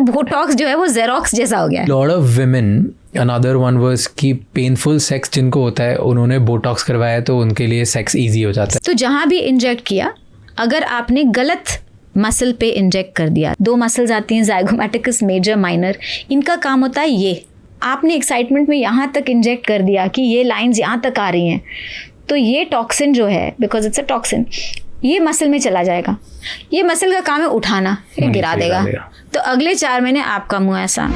Botox जो है वो जेरोक्स जैसा हो गया है। Lot of women, another one was कि पेनफुल सेक्स जिनको होता है उन्होंने बोटॉक्स करवाया तो उनके लिए सेक्स इजी हो जाता है। तो जहाँ भी इंजेक्ट किया, अगर आपने गलत मसल पे इंजेक्ट कर दिया, 2 मसल्स आती हैं ज़ाइगोमैटिकस मेजर माइनर, इनका काम होता है ये, आपने एक्साइटमेंट में यहाँ तक इंजेक्ट कर दिया कि ये लाइंस यहाँ तक आ रही हैं, तो ये टॉक्सिन जो है, बिकॉज इट्स अ टॉक्सिन, ये मसल में चला जाएगा। ये मसल का काम है उठाना, ये गिरा देगा। तो अगले 4 महीने आपका मुंह ऐसा।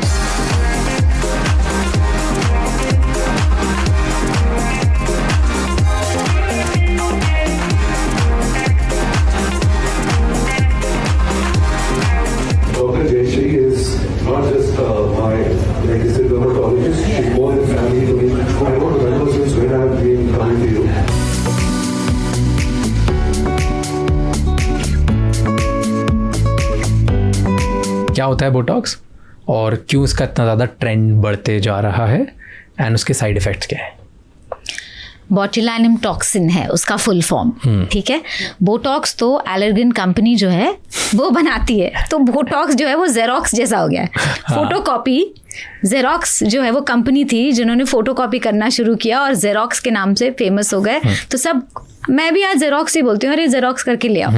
क्या होता है बोटॉक्स और क्यों इसका इतना ज़्यादा ट्रेंड बढ़ते जा रहा है एंड उसके साइड इफ़ेक्ट्स क्या है? बॉटुलिनम टॉक्सिन है उसका फुल फॉर्म, ठीक है। बोटॉक्स तो एलर्गन कंपनी जो है वो बनाती है, तो बोटॉक्स जो है वो जेरोक्स जैसा हो गया है। फोटोकॉपी, जेरोक्स जो है वो कंपनी थी जिन्होंने फोटोकॉपी करना शुरू किया और जेरोक्स के नाम से फेमस हो गए। तो सब, मैं भी आज जेरोक्स ही बोलती हूँ, अरे जेरोक्स करके ले आओ।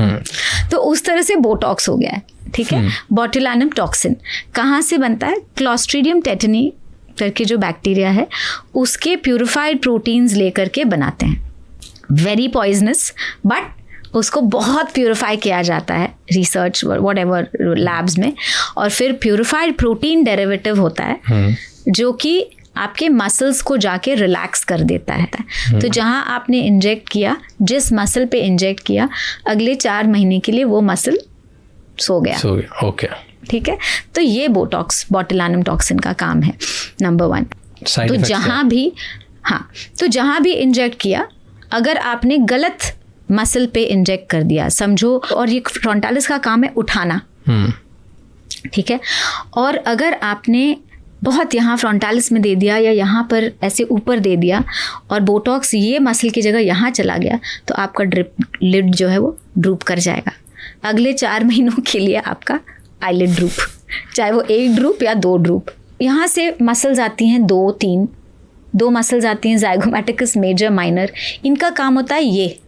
तो उस तरह से बोटॉक्स हो गया है, ठीक है। बॉटुलिनम टॉक्सिन कहाँ से बनता है? क्लॉस्ट्रीडियम टेटनी करके जो बैक्टीरिया है उसके प्यूरिफाइड प्रोटीन्स लेकर के बनाते हैं। वेरी पॉइजनस, बट उसको बहुत प्यूरिफाई किया जाता है रिसर्च व्हाटएवर लैब्स में, और फिर प्यूरिफाइड प्रोटीन डेरिवेटिव होता है जो कि आपके मसल्स को जाके रिलैक्स कर देता है। तो जहाँ आपने इंजेक्ट किया, जिस मसल पे इंजेक्ट किया, अगले 4 महीने के लिए वो मसल सो गया। ओके, ठीक है। तो ये बोटॉक्स, बॉटुलिनम टॉक्सिन का काम है, नंबर 1। तो जहाँ भी, हाँ, तो जहाँ भी इंजेक्ट किया, अगर आपने गलत मसल पे इंजेक्ट कर दिया, समझो, और ये फ्रंटालिस का काम है उठाना, ठीक है। और अगर आपने बहुत यहाँ फ्रंटालिस में दे दिया या यहाँ पर ऐसे ऊपर दे दिया और बोटॉक्स ये मसल की जगह यहाँ चला गया, तो आपका लिड जो है वो ड्रूप कर जाएगा। अगले 4 महीनों के लिए आपका आईलिड ड्रूप, चाहे वो 1 ड्रूप या 2 ड्रूप। यहाँ से मसल्स आती हैं 2 मसल्स आती हैं ज़ाइगोमैटिकस मेजर माइनर, इनका काम होता है ये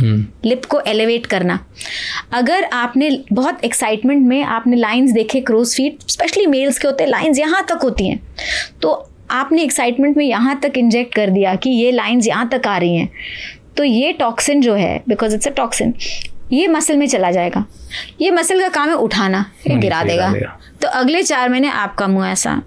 लिप को एलिवेट करना। अगर आपने बहुत एक्साइटमेंट में आपने लाइंस देखे, क्रोज फीट स्पेशली मेल्स के होते हैं, लाइंस यहाँ तक होती हैं, तो आपने एक्साइटमेंट में यहाँ तक इंजेक्ट कर दिया कि ये लाइंस यहाँ तक आ रही हैं, तो ये टॉक्सिन जो है, बिकॉज इट्स अ टॉक्सिन, ये मसल में चला जाएगा। ये मसल का काम है उठाना, ये गिरा देगा। तो अगले 4 महीने आपका मुंह ऐसा।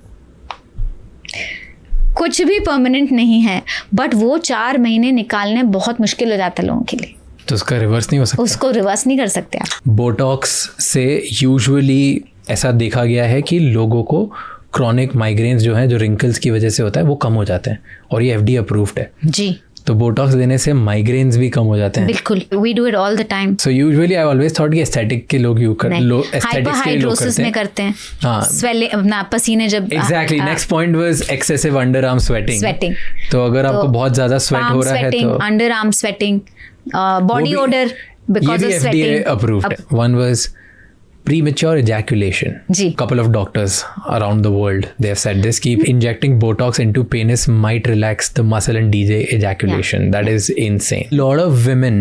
कुछ भी परमानेंट नहीं है, बट वो 4 महीने निकालने बहुत मुश्किल हो जाता है लोगों के लिए। तो उसका रिवर्स नहीं हो सकता? उसको रिवर्स नहीं कर सकते आप। बोटॉक्स से यूजुअली ऐसा देखा गया है कि लोगों को क्रॉनिक माइग्रेन्स जो हैं, जो रिंकल्स की वजह से होता है, वो कम हो जाते हैं, और ये FDA अप्रूव्ड है जी। तो बोटॉक्स देने से माइग्रेन्स भी कम हो जाते हैं। बिल्कुल, we do it all the time. So usually I always thought कि एस्थेटिक के लोग हाइपोहाइड्रोसिस में करते हैं। हाँ, स्वेलिंग, अपना पसीने जब। Exactly. Next point was excessive under arm sweating. तो अगर आपको बहुत ज्यादा स्वेट हो रहा है तो under arm sweating, body order because of sweating approved. One was premature ejaculation. Couple of doctors around the world, they have said this, keep injecting Botox into penis might relax the muscle and delay ejaculation. That is insane. Lot of women,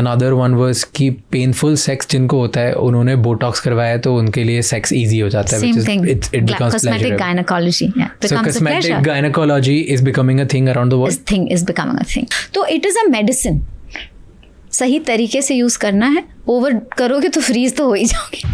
another one was कि painful sex जिनको होता है उन्होंने Botox करवाया तो उनके लिए sex easy हो जाता है. Same thing. It becomes cosmetic gynecology. So cosmetic gynecology is becoming a thing around the world. This thing is becoming a thing. तो it is a medicine. सही तरीके से यूज करना है, ओवर करोगे तो फ्रीज तो हो ही जाओगे.